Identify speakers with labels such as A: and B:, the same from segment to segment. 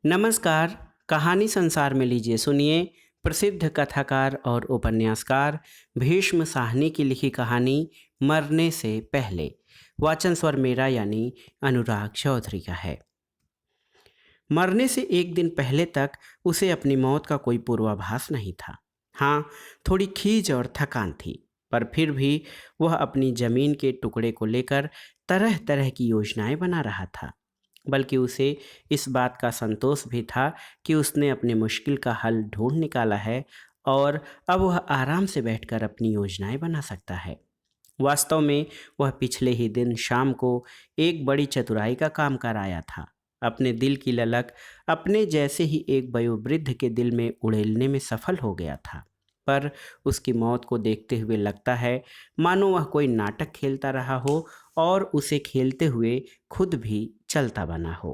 A: नमस्कार। कहानी संसार में लीजिए सुनिए प्रसिद्ध कथाकार और उपन्यासकार भीष्म साहनी की लिखी कहानी मरने से पहले। वाचन स्वर मेरा यानी अनुराग चौधरी का है। मरने से एक दिन पहले तक उसे अपनी मौत का कोई पूर्वाभास नहीं था। हाँ, थोड़ी खीज और थकान थी, पर फिर भी वह अपनी जमीन के टुकड़े को लेकर तरह तरह की योजनाएं बना रहा था। बल्कि उसे इस बात का संतोष भी था कि उसने अपनी मुश्किल का हल ढूंढ निकाला है और अब वह आराम से बैठकर अपनी योजनाएं बना सकता है। वास्तव में वह पिछले ही दिन शाम को एक बड़ी चतुराई का काम कर आया था। अपने दिल की ललक अपने जैसे ही एक वयोवृद्ध के दिल में उड़ेलने में सफल हो गया था। पर उसकी मौत को देखते हुए लगता है मानो वह कोई नाटक खेलता रहा हो और उसे खेलते हुए खुद भी चलता बना हो।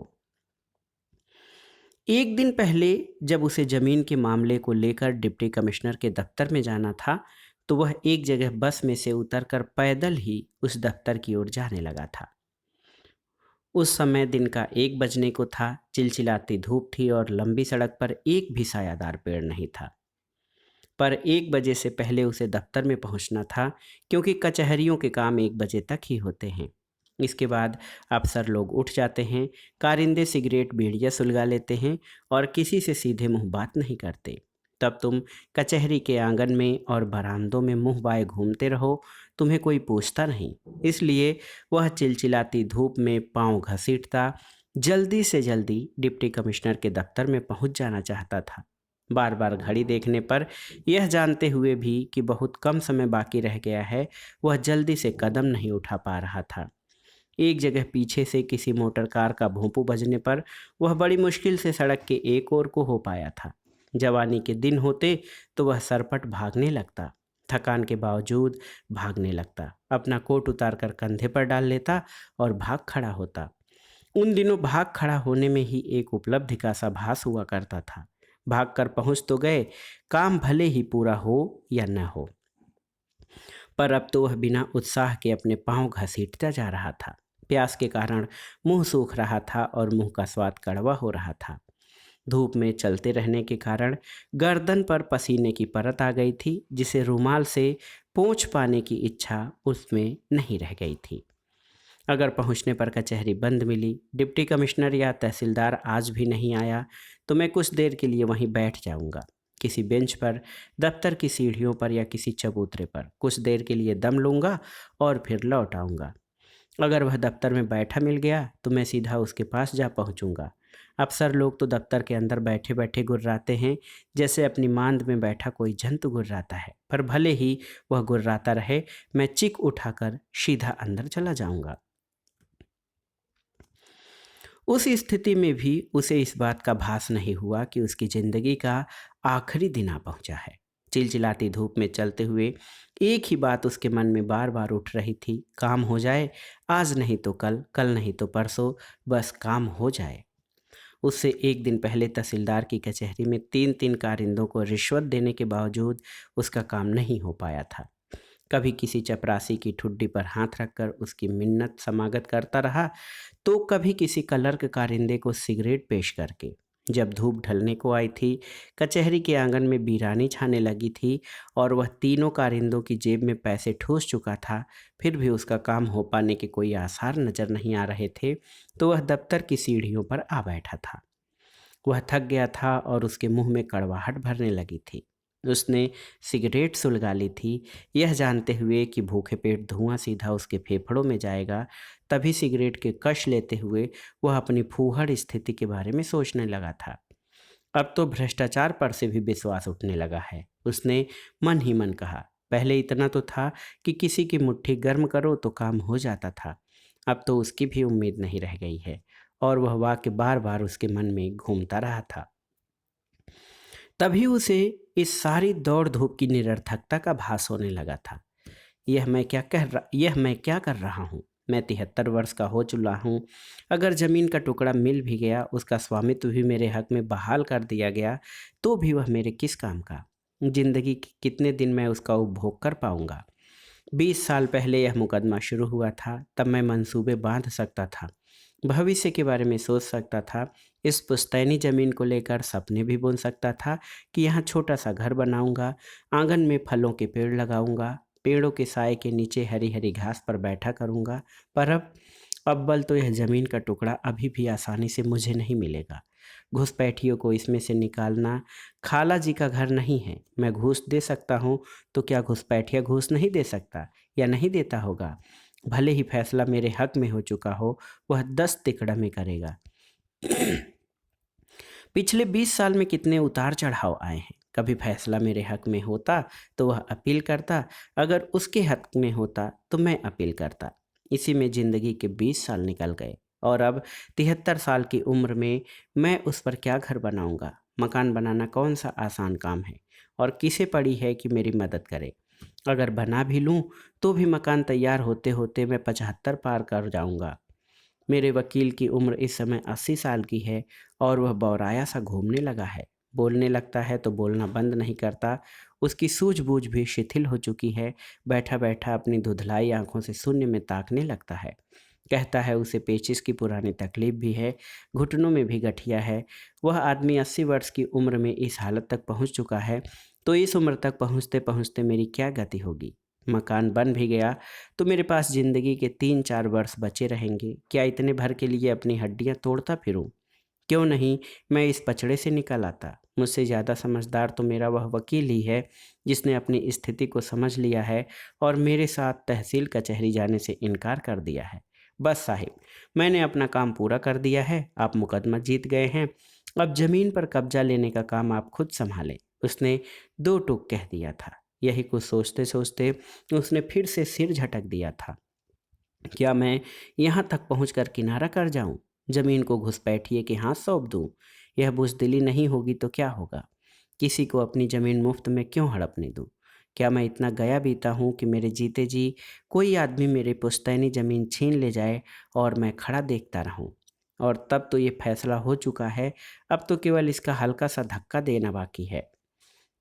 A: एक दिन पहले जब उसे जमीन के मामले को लेकर डिप्टी कमिश्नर के दफ्तर में जाना था, तो वह एक जगह बस में से उतरकर पैदल ही उस दफ्तर की ओर जाने लगा था। उस समय दिन का 1 बजने को था। चिलचिलाती धूप थी और लंबी सड़क पर एक भी सायादार पेड़ नहीं था। पर 1 बजे से पहले उसे दफ्तर में पहुंचना था, क्योंकि कचहरियों के काम 1 बजे तक ही होते हैं। इसके बाद अफसर लोग उठ जाते हैं, कारिंदे सिगरेट बीड़ियाँ सुलगा लेते हैं और किसी से सीधे मुंह बात नहीं करते। तब तुम कचहरी के आंगन में और बरामदों में मुंह बाए घूमते रहो, तुम्हें कोई पूछता नहीं। इसलिए वह चिलचिलाती धूप में पाँव घसीटता जल्दी से जल्दी डिप्टी कमिश्नर के दफ्तर में पहुंच जाना चाहता था। बार बार घड़ी देखने पर, यह जानते हुए भी कि बहुत कम समय बाकी रह गया है, वह जल्दी से कदम नहीं उठा पा रहा था। एक जगह पीछे से किसी मोटर कार का भोंपू बजने पर वह बड़ी मुश्किल से सड़क के एक ओर को हो पाया था। जवानी के दिन होते तो वह सरपट भागने लगता, थकान के बावजूद भागने लगता, अपना कोट उतार कर कंधे पर डाल लेता और भाग खड़ा होता। उन दिनों भाग खड़ा होने में ही एक उपलब्धि का सा भास हुआ करता था। भाग कर पहुंच तो गए, काम भले ही पूरा हो या न हो। पर अब तो वह बिना उत्साह के अपने पांव घसीटता जा रहा था। प्यास के कारण मुंह सूख रहा था और मुंह का स्वाद कड़वा हो रहा था। धूप में चलते रहने के कारण गर्दन पर पसीने की परत आ गई थी, जिसे रुमाल से पोंछ पाने की इच्छा उसमें नहीं रह गई थी। अगर पहुंचने पर कचहरी बंद मिली, डिप्टी कमिश्नर या तहसीलदार आज भी नहीं आया, तो मैं कुछ देर के लिए वहीं बैठ जाऊंगा, किसी बेंच पर, दफ्तर की सीढ़ियों पर या किसी चबूतरे पर कुछ देर के लिए दम लूंगा और फिर लौट आऊंगा। अगर वह दफ्तर में बैठा मिल गया तो मैं सीधा उसके पास जा पहुंचूंगा। अफसर लोग तो दफ्तर के अंदर बैठे बैठे गुर्राते हैं, जैसे अपनी मांद में बैठा कोई जंतु गुर्राता है। पर भले ही वह गुर्राता रहे, मैं चीख उठाकर सीधा अंदर चला जाऊंगा। उस स्थिति में भी उसे इस बात का भास नहीं हुआ कि उसकी जिंदगी का आखिरी दिन आ पहुंचा है। चिलचिलाती धूप में चलते हुए एक ही बात उसके मन में बार बार उठ रही थी, काम हो जाए, आज नहीं तो कल, कल नहीं तो परसों, बस काम हो जाए। उससे एक दिन पहले तहसीलदार की कचहरी में 3-3 कारिंदों को रिश्वत देने के बावजूद उसका काम नहीं हो पाया था। कभी किसी चपरासी की ठुड्डी पर हाथ रखकर उसकी मिन्नत समागत करता रहा, तो कभी किसी क्लर्क कारिंदे को सिगरेट पेश करके। जब धूप ढलने को आई थी, कचहरी के आंगन में वीरानी छाने लगी थी और वह तीनों कारिंदों की जेब में पैसे ठूस चुका था, फिर भी उसका काम हो पाने के कोई आसार नजर नहीं आ रहे थे, तो वह दफ्तर की सीढ़ियों पर आ बैठा था। वह थक गया था और उसके मुंह में कड़वाहट भरने लगी थी। उसने सिगरेट सुलगा ली थी, यह जानते हुए कि भूखे पेट धुआं सीधा उसके फेफड़ों में जाएगा। तभी सिगरेट के कश लेते हुए वह अपनी फूहड़ स्थिति के बारे में सोचने लगा था। अब तो भ्रष्टाचार पर से भी विश्वास उठने लगा है, उसने मन ही मन कहा। पहले इतना तो था कि किसी की मुट्ठी गर्म करो तो काम हो जाता था, अब तो उसकी भी उम्मीद नहीं रह गई है। और वह वाक्य बार बार उसके मन में घूमता रहा था। तभी उसे इस सारी दौड़ धूप की निरर्थकता का भास होने लगा था। यह मैं क्या कर रहा हूँ? मैं 73 वर्ष का हो चुका हूँ। अगर जमीन का टुकड़ा मिल भी गया, उसका स्वामित्व भी मेरे हक में बहाल कर दिया गया, तो भी वह मेरे किस काम का? जिंदगी के कितने दिन मैं उसका उपभोग कर पाऊंगा? 20 साल पहले यह मुकदमा शुरू हुआ था, तब मैं मंसूबे बांध सकता था, भविष्य के बारे में सोच सकता था। इस पुश्तैनी ज़मीन को लेकर सपने भी बुन सकता था कि यहाँ छोटा-सा घर बनाऊँगा, आँगन में फलों के पेड़ लगाऊँगा, पेड़ों के साए के नीचे हरी-हरी घास पर बैठा करूँगा। पर अब अव्वल तो यह ज़मीन का टुकड़ा अभी भी आसानी से मुझे नहीं मिलेगा। घुसपैठियों को इसमें से निकालना खाला जी का घर नहीं है। मैं घूस दे सकता हूँ, तो क्या घुसपैठिया घूस नहीं दे सकता या नहीं देता होगा? भले ही फैसला मेरे हक में हो चुका हो, वह 10 तिकड़ा में करेगा। पिछले 20 साल में कितने उतार चढ़ाव आए हैं। कभी फैसला मेरे हक में होता तो वह अपील करता, अगर उसके हक में होता तो मैं अपील करता। इसी में ज़िंदगी के 20 साल निकल गए और अब 73 साल की उम्र में मैं उस पर क्या घर बनाऊंगा। मकान बनाना कौन सा आसान काम है और किसे पड़ी है कि मेरी मदद करे। अगर बना भी लूं तो भी मकान तैयार होते होते मैं 75 पार कर जाऊंगा। मेरे वकील की उम्र इस समय 80 साल की है और वह बौराया सा घूमने लगा है। बोलने लगता है तो बोलना बंद नहीं करता। उसकी सूझबूझ भी शिथिल हो चुकी है। बैठा बैठा अपनी धुंधलाई आंखों से शून्य में ताकने लगता है। कहता है उसे पेचिश की पुरानी तकलीफ भी है, घुटनों में भी गठिया है। वह आदमी 80 वर्ष की उम्र में इस हालत तक पहुंच चुका है, तो इस उम्र तक पहुंचते पहुंचते मेरी क्या गति होगी। मकान बन भी गया तो मेरे पास ज़िंदगी के 3-4 वर्ष बचे रहेंगे। क्या इतने भर के लिए अपनी हड्डियाँ तोड़ता फिरूँ? क्यों नहीं मैं इस पचड़े से निकल आता। मुझसे ज़्यादा समझदार तो मेरा वह वकील ही है, जिसने अपनी स्थिति को समझ लिया है और मेरे साथ तहसील कचहरी जाने से इनकार कर दिया है। बस साहिब, मैंने अपना काम पूरा कर दिया है, आप मुकदमा जीत गए हैं। अब ज़मीन पर कब्जा लेने का काम आप खुद सँभालें। उसने 2 टूक कह दिया था। यही कुछ सोचते-सोचते उसने फिर से सिर झटक दिया था। क्या मैं यहाँ तक पहुँचकर किनारा कर जाऊँ? ज़मीन को घुसपैठिए के हाथ सौंप दूँ? यह बुज़दिली नहीं होगी तो क्या होगा? किसी को अपनी ज़मीन मुफ्त में क्यों हड़पने दूँ? क्या मैं इतना गया बीता हूँ कि मेरे जीते जी कोई आदमी मेरी पुश्तैनी ज़मीन छीन ले जाए और मैं खड़ा देखता रहूँ? और तब तो ये फैसला हो चुका है, अब तो केवल इसका हल्का-सा धक्का देना बाकी है।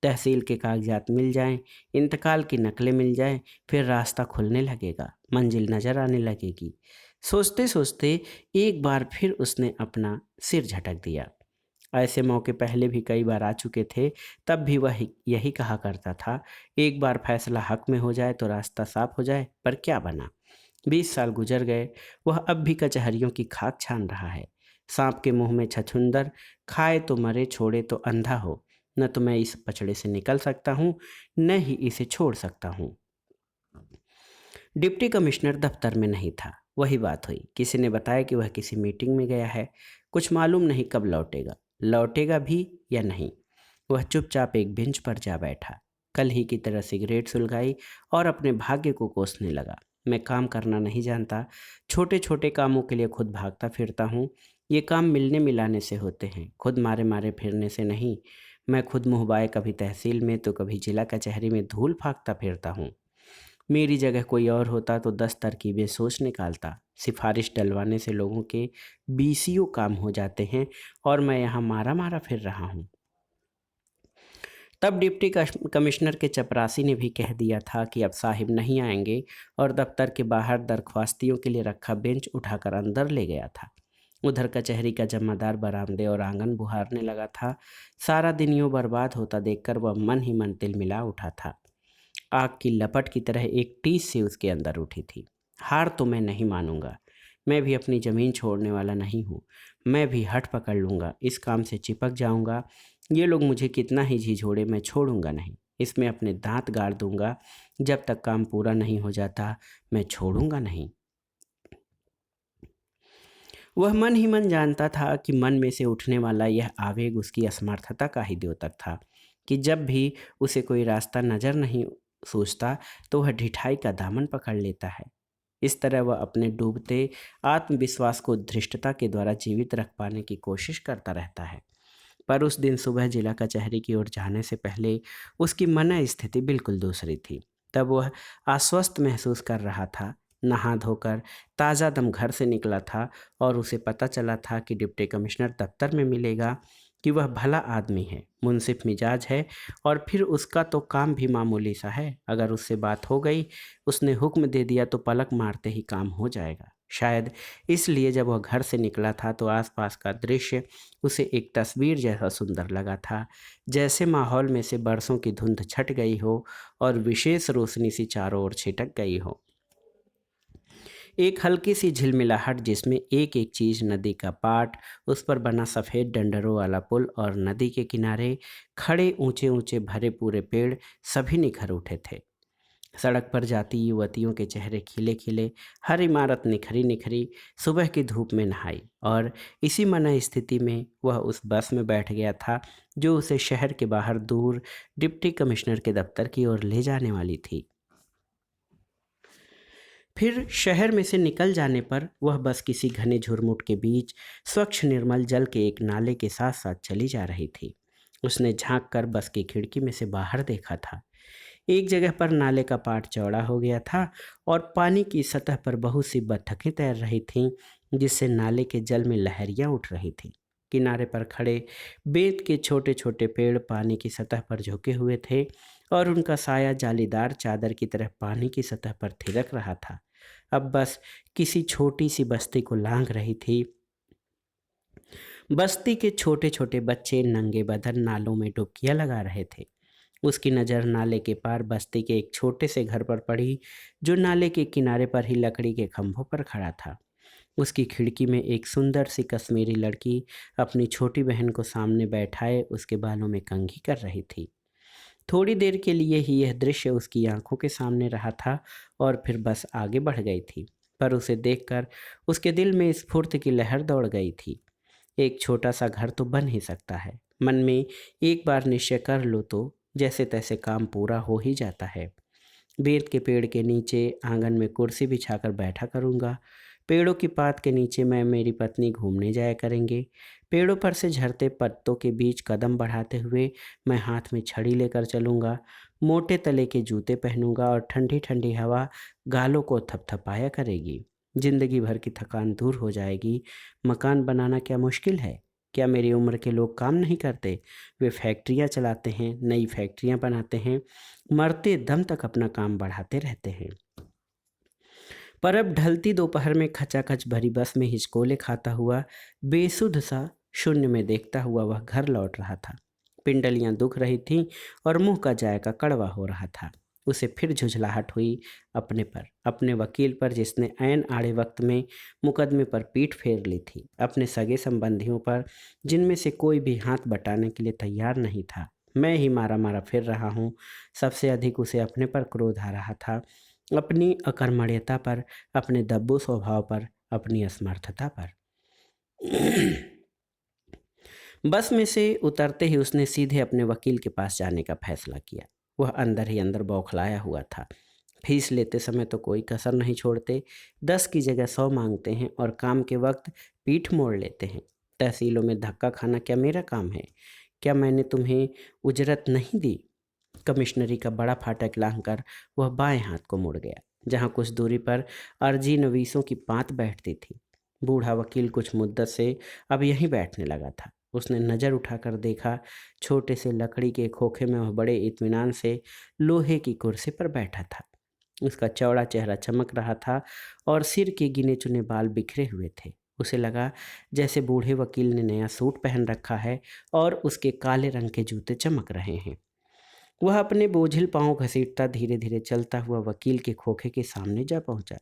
A: तहसील के कागजात मिल जाएं, इंतकाल की नकलें मिल जाएं, फिर रास्ता खुलने लगेगा, मंजिल नजर आने लगेगी। सोचते सोचते एक बार फिर उसने अपना सिर झटक दिया। ऐसे मौके पहले भी कई बार आ चुके थे। तब भी वह यही कहा करता था, एक बार फैसला हक में हो जाए तो रास्ता साफ हो जाए। पर क्या बना। 20 साल गुजर गए। वह अब भी कचहरियों की खाक छान रहा है। सांप के मुंह में छछूंदर, खाए तो मरे छोड़े तो अंधा हो। न तो मैं इस पचड़े से निकल सकता हूँ, न ही इसे छोड़ सकता हूँ। डिप्टी कमिश्नर दफ्तर में नहीं था। वही बात हुई, किसी ने बताया कि वह किसी मीटिंग में गया है। कुछ मालूम नहीं कब लौटेगा, लौटेगा भी या नहीं। वह चुपचाप एक बेंच पर जा बैठा, कल ही की तरह सिगरेट सुलगाई और अपने भाग्य को कोसने लगा। मैं काम करना नहीं जानता, छोटे छोटे कामों के लिए खुद भागता फिरता हूँ। ये काम मिलने मिलाने से होते हैं, खुद मारे मारे फिरने से नहीं। मैं खुद मुँहबाए कभी तहसील में तो कभी जिला कचहरी में धूल फाँकता फिरता हूँ। मेरी जगह कोई और होता तो 10 तरकीबें सोच निकालता। सिफारिश डलवाने से लोगों के बीसियों काम हो जाते हैं और मैं यहाँ मारा मारा फिर रहा हूँ। तब डिप्टी कमिश्नर के चपरासी ने भी कह दिया था कि अब साहिब नहीं आएंगे और दफ्तर के बाहर दरख्वास्तियों के लिए रखा बेंच उठाकर अंदर ले गया था। उधर कचहरी का जमादार बरामदे और आंगन बुहारने लगा था। सारा दिन यूं बर्बाद होता देखकर वह मन ही मन तिलमिला उठा था। आग की लपट की तरह एक टीस सी उसके अंदर उठी थी। हार तो मैं नहीं मानूंगा। मैं भी अपनी ज़मीन छोड़ने वाला नहीं हूँ। मैं भी हठ पकड़ लूँगा, इस काम से चिपक जाऊँगा। ये लोग मुझे कितना ही झिझोड़े, मैं छोड़ूंगा नहीं। इसमें अपने दांत गाड़ दूंगा। जब तक काम पूरा नहीं हो जाता मैं छोड़ूंगा नहीं। वह मन ही मन जानता था कि मन में से उठने वाला यह आवेग उसकी असमर्थता का ही द्योतक था कि जब भी उसे कोई रास्ता नजर नहीं सूझता तो वह ढिठाई का दामन पकड़ लेता है। इस तरह वह अपने डूबते आत्मविश्वास को धृष्टता के द्वारा जीवित रख पाने की कोशिश करता रहता है। पर उस दिन सुबह जिला कचहरी की ओर जाने से पहले उसकी मन स्थिति बिल्कुल दूसरी थी। तब वह अस्वस्थ महसूस कर रहा था। नहा धोकर ताज़ा दम घर से निकला था और उसे पता चला था कि डिप्टी कमिश्नर दफ्तर में मिलेगा, कि वह भला आदमी है, मुंसिफ मिजाज है और फिर उसका तो काम भी मामूली सा है। अगर उससे बात हो गई, उसने हुक्म दे दिया तो पलक मारते ही काम हो जाएगा। शायद इसलिए जब वह घर से निकला था तो आसपास का दृश्य उसे एक तस्वीर जैसा सुंदर लगा था, जैसे माहौल में से बरसों की धुंध छट गई हो और विशेष रोशनी सी चारों ओर छिटक गई हो। एक हल्की सी झिलमिलाहट जिसमें एक एक चीज, नदी का पाट, उस पर बना सफ़ेद डंडरों वाला पुल और नदी के किनारे खड़े ऊंचे ऊंचे भरे पूरे पेड़, सभी निखर उठे थे। सड़क पर जाती युवतियों के चेहरे खिले खिले, हर इमारत निखरी निखरी सुबह की धूप में नहाई, और इसी मन स्थिति में वह उस बस में बैठ गया था जो उसे शहर के बाहर दूर डिप्टी कमिश्नर के दफ्तर की ओर ले जाने वाली थी। फिर शहर में से निकल जाने पर वह बस किसी घने झुरमुट के बीच स्वच्छ निर्मल जल के एक नाले के साथ साथ चली जा रही थी। उसने झांक कर बस की खिड़की में से बाहर देखा था। एक जगह पर नाले का पाट चौड़ा हो गया था और पानी की सतह पर बहुत सी बत्तखें तैर रही थीं, जिससे नाले के जल में लहरियां उठ रही थीं। किनारे पर खड़े बेत के छोटे छोटे पेड़ पानी की सतह पर झुके हुए थे और उनका साया जालीदार चादर की तरह पानी की सतह पर थिरक रहा था। अब बस किसी छोटी सी बस्ती को लांघ रही थी। बस्ती के छोटे छोटे बच्चे नंगे बदन नालों में डुबकियां लगा रहे थे। उसकी नज़र नाले के पार बस्ती के एक छोटे से घर पर पड़ी, जो नाले के किनारे पर ही लकड़ी के खंभों पर खड़ा था। उसकी खिड़की में एक सुंदर सी कश्मीरी लड़की अपनी छोटी बहन को सामने बैठाए उसके बालों में कंघी कर रही थी। थोड़ी देर के लिए ही यह दृश्य उसकी आंखों के सामने रहा था और फिर बस आगे बढ़ गई थी। पर उसे देखकर उसके दिल में स्फूर्ति की लहर दौड़ गई थी। एक छोटा सा घर तो बन ही सकता है। मन में एक बार निश्चय कर लो तो जैसे तैसे काम पूरा हो ही जाता है। बेर के पेड़ के नीचे आंगन में कुर्सी बिछाकर बैठा करूँगा। पेड़ों की पात के नीचे मैं मेरी पत्नी घूमने जाया करेंगे। पेड़ों पर से झरते पत्तों के बीच कदम बढ़ाते हुए मैं हाथ में छड़ी लेकर चलूँगा। मोटे तले के जूते पहनूंगा और ठंडी ठंडी हवा गालों को थपथपाया करेगी। जिंदगी भर की थकान दूर हो जाएगी। मकान बनाना क्या मुश्किल है? क्या मेरी उम्र के लोग काम नहीं करते? वे फैक्ट्रियाँ चलाते हैं, नई फैक्ट्रियाँ बनाते हैं, मरते दम तक अपना काम बढ़ाते रहते हैं। पर अब ढलती दोपहर में खचाखच भरी बस में हिचकोले खाता हुआ, बेसुध सा शून्य में देखता हुआ वह घर लौट रहा था। पिंडलियां दुख रही थीं और मुंह का जायका कड़वा हो रहा था। उसे फिर झुंझलाहट हुई अपने पर, अपने वकील पर जिसने ऐन आड़े वक्त में मुकदमे पर पीठ फेर ली थी, अपने सगे संबंधियों पर जिनमें से कोई भी हाथ बटाने के लिए तैयार नहीं था। मैं ही मारा मारा फिर रहा हूँ। सबसे अधिक उसे अपने पर क्रोध आ रहा था, अपनी अकर्मण्यता पर, अपने दब्बू स्वभाव पर, अपनी असमर्थता पर। बस में से उतरते ही उसने सीधे अपने वकील के पास जाने का फैसला किया। वह अंदर ही अंदर बौखलाया हुआ था। फीस लेते समय तो कोई कसर नहीं छोड़ते, 10 की जगह 100 मांगते हैं और काम के वक्त पीठ मोड़ लेते हैं। तहसीलों में धक्का खाना क्या मेरा काम है? क्या मैंने तुम्हें उजरत नहीं दी? कमिश्नरी का बड़ा फाटक लांघकर वह बाएं हाथ को मुड़ गया, जहां कुछ दूरी पर अर्जी नवीसों की पांत बैठती थी। बूढ़ा वकील कुछ मुद्दत से अब यहीं बैठने लगा था। उसने नज़र उठाकर देखा, छोटे से लकड़ी के खोखे में वह बड़े इत्मीनान से लोहे की कुर्सी पर बैठा था। उसका चौड़ा चेहरा चमक रहा था और सिर के गिने चुने बाल बिखरे हुए थे। उसे लगा जैसे बूढ़े वकील ने नया सूट पहन रखा है और उसके काले रंग के जूते चमक रहे हैं। वह अपने बोझिल पांव घसीटता धीरे धीरे चलता हुआ वकील के खोखे के सामने जा पहुंचा।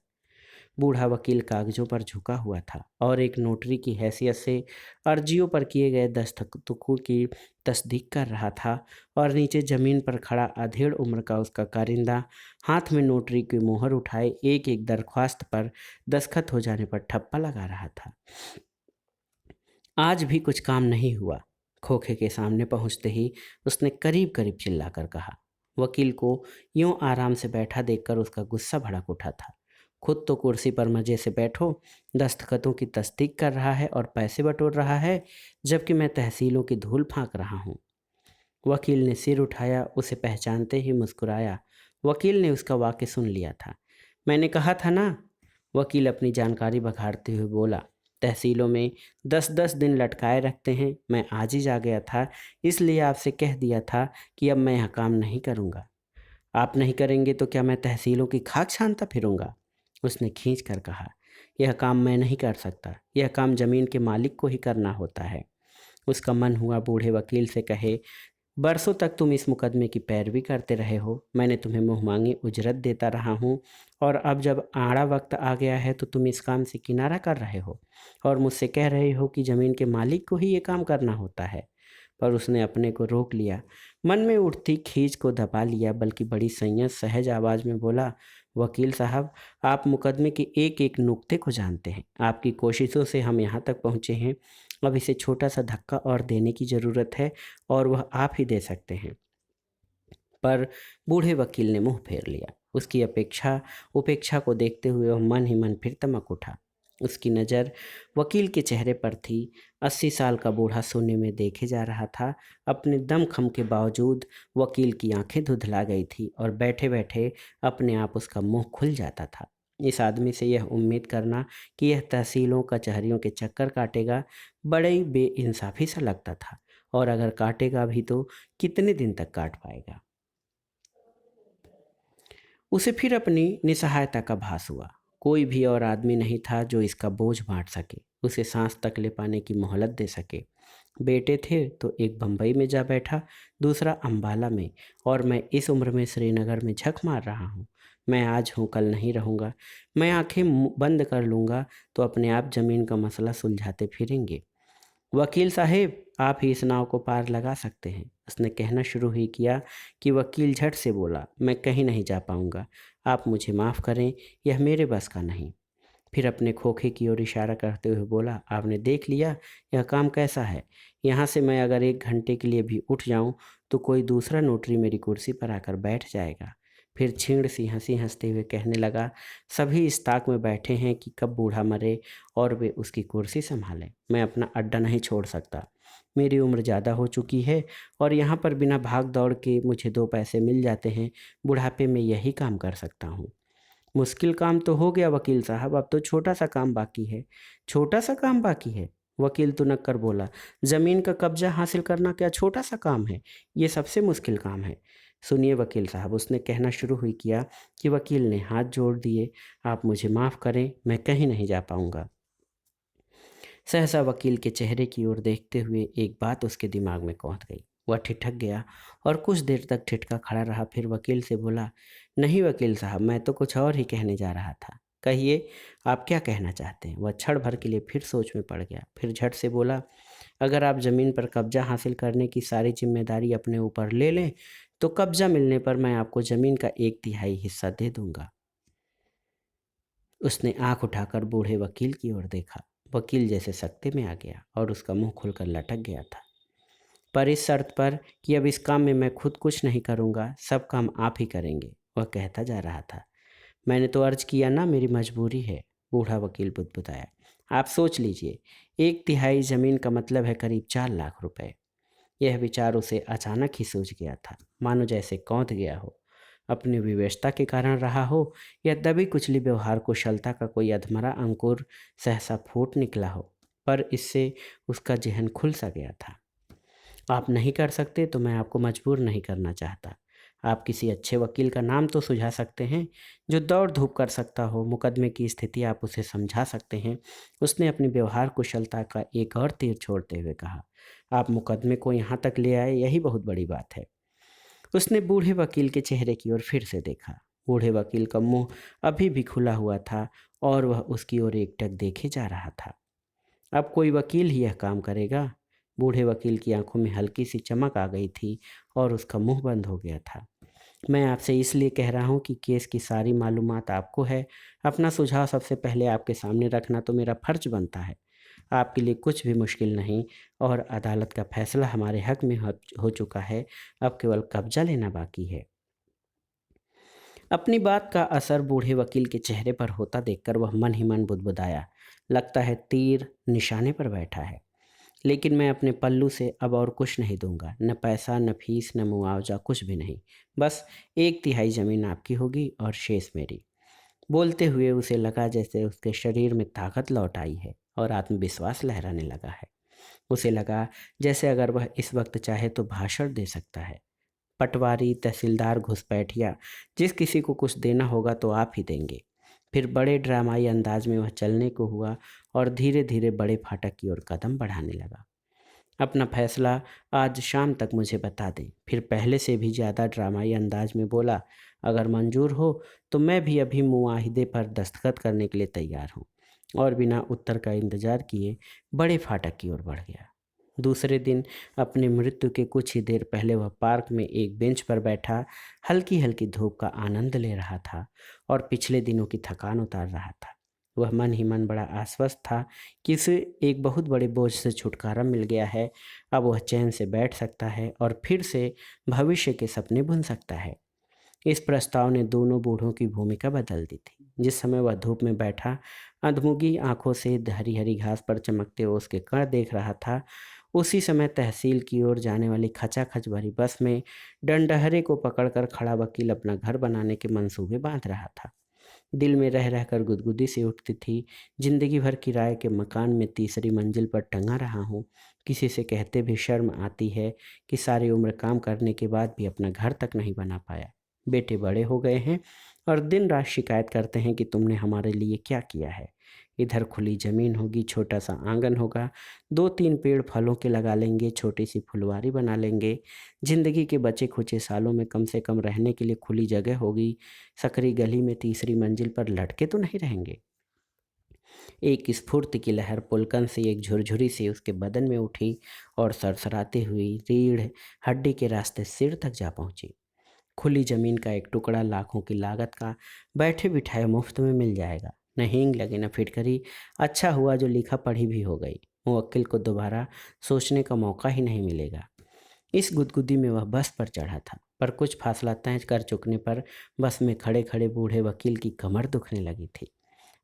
A: बूढ़ा वकील कागजों पर झुका हुआ था और एक नोटरी की हैसियत से अर्जियों पर किए गए दस्तखतों की तस्दीक कर रहा था, और नीचे जमीन पर खड़ा अधेड़ उम्र का उसका कारिंदा हाथ में नोटरी की मोहर उठाए एक एक दरख्वास्त पर दस्तखत हो जाने पर ठप्पा लगा रहा था। आज भी कुछ काम नहीं हुआ। खोखे के सामने पहुंचते ही उसने करीब करीब चिल्लाकर कहा। वकील को यूं आराम से बैठा देखकर उसका गुस्सा भड़क उठा था। खुद तो कुर्सी पर मजे से बैठो, दस्तखतों की तस्दीक कर रहा है और पैसे बटोर रहा है, जबकि मैं तहसीलों की धूल फांक रहा हूँ। वकील ने सिर उठाया, उसे पहचानते ही मुस्कुराया। वकील ने उसका वाक्य सुन लिया था। मैंने कहा था ना, वकील अपनी जानकारी बघाड़ते हुए बोला। तहसीलों में 10-10 दिन लटकाए रखते हैं। मैं आज ही जा गया था, इसलिए आपसे कह दिया था कि अब मैं यहाँ काम नहीं करूँगा। आप नहीं करेंगे तो क्या मैं तहसीलों की खाक छानता फिरूँगा? उसने खींच कर कहा। यह काम मैं नहीं कर सकता, यह काम ज़मीन के मालिक को ही करना होता है। उसका मन हुआ बूढ़े वकील से कहे, बरसों तक तुम इस मुकदमे की पैरवी करते रहे हो, मैंने तुम्हें मुँहमांगी उजरत देता रहा हूँ, और अब जब आड़ा वक्त आ गया है तो तुम इस काम से किनारा कर रहे हो और मुझसे कह रहे हो कि ज़मीन के मालिक को ही ये काम करना होता है। पर उसने अपने को रोक लिया, मन में उठती खींच को दबा लिया, बल्कि बड़ी संयत सहज आवाज़ में बोला, वकील साहब, आप मुकदमे के एक एक नुक्ते को जानते हैं, आपकी कोशिशों से हम यहाँ तक पहुँचे हैं। अब इसे छोटा सा धक्का और देने की ज़रूरत है, और वह आप ही दे सकते हैं। पर बूढ़े वकील ने मुंह फेर लिया। उसकी उपेक्षा को देखते हुए वह मन ही मन फिर तमक उठा। उसकी नज़र वकील के चेहरे पर थी। 80 साल का बूढ़ा शून्य में देखे जा रहा था। अपने दमखम के बावजूद वकील की आंखें धुंधला गई थी और बैठे बैठे अपने आप उसका मुंह खुल जाता था। इस आदमी से यह उम्मीद करना कि यह तहसीलों कचहरियों के चक्कर काटेगा, बड़ी बेइंसाफी सा लगता था, और अगर काटेगा भी तो कितने दिन तक काट पाएगा। उसे फिर अपनी निस्सहायता का भास हुआ। कोई भी और आदमी नहीं था जो इसका बोझ बांट सके, उसे सांस तक ले पाने की मोहलत दे सके। बेटे थे तो एक बम्बई में जा बैठा, दूसरा अंबाला में, और मैं इस उम्र में श्रीनगर में झक मार रहा हूँ। मैं आज हूँ, कल नहीं रहूँगा। मैं आंखें बंद कर लूँगा तो अपने आप ज़मीन का मसला सुलझाते फिरेंगे। वकील साहब, आप ही इस नाव को पार लगा सकते हैं। उसने कहना शुरू ही किया कि वकील झट से बोला, मैं कहीं नहीं जा पाऊंगा, आप मुझे माफ़ करें, यह मेरे बस का नहीं। फिर अपने खोखे की ओर इशारा करते हुए बोला, आपने देख लिया यह काम कैसा है। यहाँ से मैं अगर 1 घंटे के लिए भी उठ जाऊँ तो कोई दूसरा नोटरी मेरी कुर्सी पर आकर बैठ जाएगा। फिर छीण सी हंसी हंसते हुए कहने लगा, सभी इस ताक में बैठे हैं कि कब बूढ़ा मरे और वे उसकी कुर्सी संभालें। मैं अपना अड्डा नहीं छोड़ सकता। मेरी उम्र ज़्यादा हो चुकी है, और यहाँ पर बिना भाग दौड़ के मुझे 2 पैसे मिल जाते हैं। बुढ़ापे में यही काम कर सकता हूँ। मुश्किल काम तो हो गया वकील साहब, अब तो छोटा सा काम बाकी है। छोटा सा काम बाकी है? वकील तुनक कर बोला, ज़मीन का कब्जा हासिल करना क्या छोटा सा काम है? ये सबसे मुश्किल काम है। सुनिए वकील साहब, उसने कहना शुरू हुई किया कि वकील ने हाथ जोड़ दिए, आप मुझे माफ़ करें, मैं कहीं नहीं जा पाऊंगा। सहसा वकील के चेहरे की ओर देखते हुए एक बात उसके दिमाग में कौंध गई। वह ठिठक गया और कुछ देर तक ठिठका खड़ा रहा। फिर वकील से बोला, नहीं वकील साहब, मैं तो कुछ और ही कहने जा रहा था। कहिए, आप क्या कहना चाहते हैं? वह क्षण भर के लिए फिर सोच में पड़ गया। फिर झट से बोला, अगर आप ज़मीन पर कब्जा हासिल करने की सारी जिम्मेदारी अपने ऊपर ले लें तो कब्जा मिलने पर मैं आपको ज़मीन का 1/3 हिस्सा दे दूंगा। उसने आंख उठाकर बूढ़े वकील की ओर देखा। वकील जैसे सकते में आ गया और उसका मुंह खुलकर लटक गया था। पर इस शर्त पर कि अब इस काम में मैं खुद कुछ नहीं करूंगा, सब काम आप ही करेंगे, वह कहता जा रहा था। मैंने तो अर्ज किया ना, मेरी मजबूरी है, बूढ़ा वकील बुदबुदाया। आप सोच लीजिए, 1/3 ज़मीन का मतलब है करीब 4 लाख रुपए। यह विचार उसे अचानक ही सूझ गया था, मानो जैसे कौंध गया हो। अपनी विवशता के कारण रहा हो, या दबी कुचली व्यवहार कुशलता का कोई अधमरा अंकुर सहसा फूट निकला हो, पर इससे उसका जेहन खुल सा गया था। आप नहीं कर सकते तो मैं आपको मजबूर नहीं करना चाहता। आप किसी अच्छे वकील का नाम तो सुझा सकते हैं जो दौड़ धूप कर सकता हो, मुकदमे की स्थिति आप उसे समझा सकते हैं। उसने अपनी व्यवहार कुशलता का एक और तीर छोड़ते हुए कहा, आप मुकदमे को यहाँ तक ले आए, यही बहुत बड़ी बात है। उसने बूढ़े वकील के चेहरे की ओर फिर से देखा। बूढ़े वकील का मुंह अभी भी खुला हुआ था और वह उसकी ओर एकटक देखे जा रहा था। अब कोई वकील ही यह काम करेगा? बूढ़े वकील की आंखों में हल्की सी चमक आ गई थी और उसका मुंह बंद हो गया था। मैं आपसे इसलिए कह रहा हूँ कि केस की सारी मालूमात आपको है। अपना सुझाव सबसे पहले आपके सामने रखना तो मेरा फर्ज बनता है। आपके लिए कुछ भी मुश्किल नहीं, और अदालत का फैसला हमारे हक में हो चुका है। अब केवल कब्जा लेना बाकी है। अपनी बात का असर बूढ़े वकील के चेहरे पर होता देखकर वह मन ही मन बुदबुदाया, लगता है तीर निशाने पर बैठा है। लेकिन मैं अपने पल्लू से अब और कुछ नहीं दूंगा, न पैसा, न फीस, न मुआवजा, कुछ भी नहीं। बस 1/3 ज़मीन आपकी होगी और शेष मेरी। बोलते हुए उसे लगा जैसे उसके शरीर में ताकत लौट आई है और आत्मविश्वास लहराने लगा है। उसे लगा जैसे अगर वह इस वक्त चाहे तो भाषण दे सकता है। पटवारी, तहसीलदार, घुसपैठिया, जिस किसी को कुछ देना होगा तो आप ही देंगे। फिर बड़े ड्रामाई अंदाज में वह चलने को हुआ और धीरे धीरे बड़े फाटक की ओर कदम बढ़ाने लगा। अपना फैसला आज शाम तक मुझे बता दें। फिर पहले से भी ज़्यादा ड्रामाई अंदाज में बोला, अगर मंजूर हो तो मैं भी अभी मुआहिदे पर दस्तखत करने के लिए तैयार हूँ। और बिना उत्तर का इंतजार किए बड़े फाटक की ओर बढ़ गया। दूसरे दिन अपनी मृत्यु के कुछ ही देर पहले वह पार्क में एक बेंच पर बैठा हल्की हल्की धूप का आनंद ले रहा था और पिछले दिनों की थकान उतार रहा था। वह मन ही मन बड़ा आश्वस्त था कि उसे एक बहुत बड़े बोझ से छुटकारा मिल गया है। अब वह चैन से बैठ सकता है और फिर से भविष्य के सपने बुन सकता है। इस प्रस्ताव ने दोनों बूढ़ों की भूमिका बदल दी थी। जिस समय वह धूप में बैठा अधमुगी आंखों से हरी हरी घास पर चमकते ओस के कण देख रहा था, उसी समय तहसील की ओर जाने वाली खचाखच भरी बस में डंडहरे को पकड़कर खड़ा वकील अपना घर बनाने के मंसूबे बांध रहा था। दिल में रह रहकर गुदगुदी सी उठती थी। जिंदगी भर किराए के मकान में तीसरी मंजिल पर टंगा रहा हूँ। किसी से कहते भी शर्म आती है कि सारी उम्र काम करने के बाद भी अपना घर तक नहीं बना पाया। बेटे बड़े हो गए हैं और दिन रात शिकायत करते हैं कि तुमने हमारे लिए क्या किया है। इधर खुली ज़मीन होगी, छोटा सा आंगन होगा, 2-3 पेड़ फलों के लगा लेंगे, छोटी सी फुलवारी बना लेंगे। ज़िंदगी के बचे खुचे सालों में कम से कम रहने के लिए खुली जगह होगी। सकरी गली में तीसरी मंजिल पर लटके तो नहीं रहेंगे। एक स्फूर्ति की लहर पुलकन से एक झुरझुरी से उसके बदन में उठी और सरसराती हुई रीढ़ हड्डी के रास्ते सिर तक जा पहुंची। खुली जमीन का एक टुकड़ा लाखों की लागत का बैठे बिठाए मुफ्त में मिल जाएगा। न हींग लगे न फिटकरी। अच्छा हुआ जो लिखा पढ़ी भी हो गई। मुवक्किल को दोबारा सोचने का मौका ही नहीं मिलेगा। इस गुदगुदी में वह बस पर चढ़ा था, पर कुछ फासला तय कर चुकने पर बस में खड़े खड़े बूढ़े वकील की कमर दुखने लगी थी।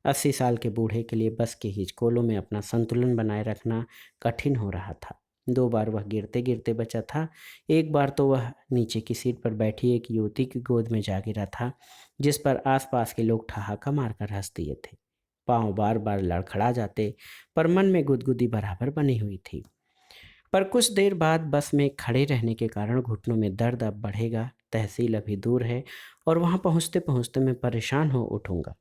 A: 80 साल के बूढ़े के लिए बस के हिचकोलों में अपना संतुलन बनाए रखना कठिन हो रहा था। 2 बार वह गिरते गिरते बचा था। एक बार तो वह नीचे की सीट पर बैठी एक युवती की गोद में जा गिरा था, जिस पर आसपास के लोग ठहाका मारकर हंस दिए थे। पांव बार बार लड़खड़ा जाते, पर मन में गुदगुदी बराबर बनी हुई थी। पर कुछ देर बाद बस में खड़े रहने के कारण घुटनों में दर्द अब बढ़ेगा। तहसील अभी दूर है और वहां पहुंचते पहुंचते मैं परेशान हो उठूंगा।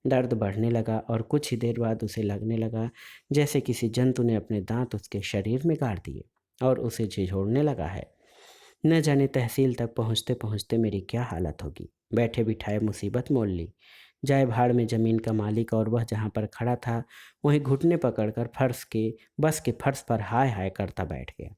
A: दर्द बढ़ने लगा और कुछ ही देर बाद उसे लगने लगा जैसे किसी जंतु ने अपने दांत उसके शरीर में गाड़ दिए और उसे झिझोड़ने लगा है। न जाने तहसील तक पहुंचते पहुंचते मेरी क्या हालत होगी। बैठे बिठाए मुसीबत मोल ली। जाए भाड़ में ज़मीन का मालिक और वह जहां पर खड़ा था वहीं घुटने पकड़कर बस के फर्श पर हाय हाय करता बैठ गया।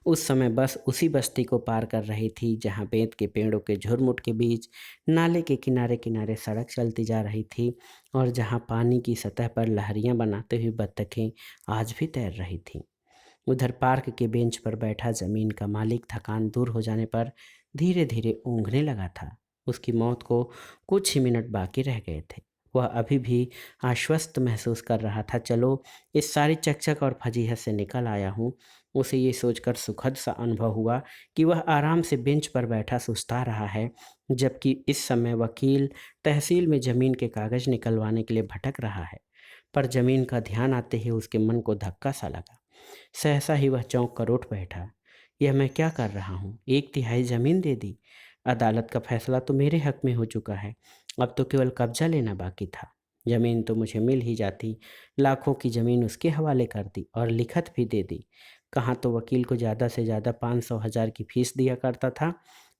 A: उस समय बस उसी बस्ती को पार कर रही थी जहां बेंत के पेड़ों के झुरमुट के बीच नाले के किनारे किनारे सड़क चलती जा रही थी और जहां पानी की सतह पर लहरियां बनाते हुए बत्तखें आज भी तैर रही थीं। उधर पार्क के बेंच पर बैठा जमीन का मालिक थकान दूर हो जाने पर धीरे धीरे ऊँघने लगा था। उसकी मौत को कुछ ही मिनट बाकी रह गए थे। वह अभी भी आश्वस्त महसूस कर रहा था। चलो, इस सारी चकचक और फजीहत से निकल आया हूँ। उसे ये सोचकर सुखद सा अनुभव हुआ कि वह आराम से बेंच पर बैठा सुस्ता रहा है, जबकि इस समय वकील तहसील में ज़मीन के कागज़ निकलवाने के लिए भटक रहा है। पर ज़मीन का ध्यान आते ही उसके मन को धक्का सा लगा। सहसा ही वह चौंक कर उठ बैठा। यह मैं क्या कर रहा हूँ? 1/3 ज़मीन दे दी। अदालत का फैसला तो मेरे हक में हो चुका है। अब तो केवल कब्जा लेना बाकी था। ज़मीन तो मुझे मिल ही जाती। लाखों की ज़मीन उसके हवाले कर दी और लिखत भी दे दी। कहाँ तो वकील को ज़्यादा से ज़्यादा 500,000 की फीस दिया करता था,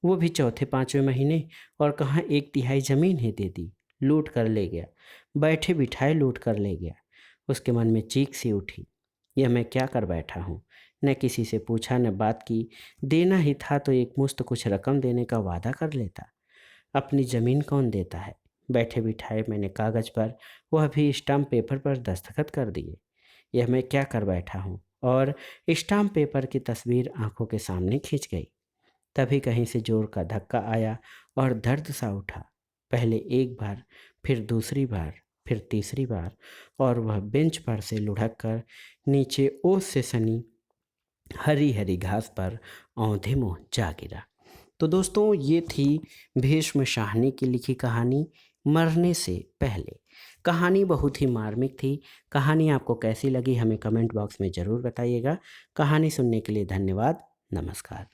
A: वो भी चौथे पाँचवें महीने, और कहाँ 1/3 ज़मीन ही दे दी। लूट कर ले गया। बैठे बिठाए लूट कर ले गया। उसके मन में चीख सी उठी। यह मैं क्या कर बैठा हूँ? न किसी से पूछा न बात की। देना ही था तो एक मुश्त कुछ रकम देने का वादा कर लेता। अपनी ज़मीन कौन देता है? बैठे बिठाए मैंने कागज़ पर, वह भी स्टाम्प पेपर पर दस्तखत कर दिए। यह मैं क्या कर बैठा हूँ? और स्टाम्प पेपर की तस्वीर आंखों के सामने खिंच गई। तभी कहीं से जोर का धक्का आया और दर्द सा उठा। पहले एक बार, फिर दूसरी बार, फिर तीसरी बार, और वह बेंच पर से लुढ़क कर नीचे ओस से सनी हरी हरी घास पर औंधे मुंह जा गिरा। तो दोस्तों, ये थी भीष्म शाहनी की लिखी कहानी मरने से पहले। कहानी बहुत ही मार्मिक थी। कहानी आपको कैसी लगी हमें कमेंट बॉक्स में ज़रूर बताइएगा। कहानी सुनने के लिए धन्यवाद। नमस्कार।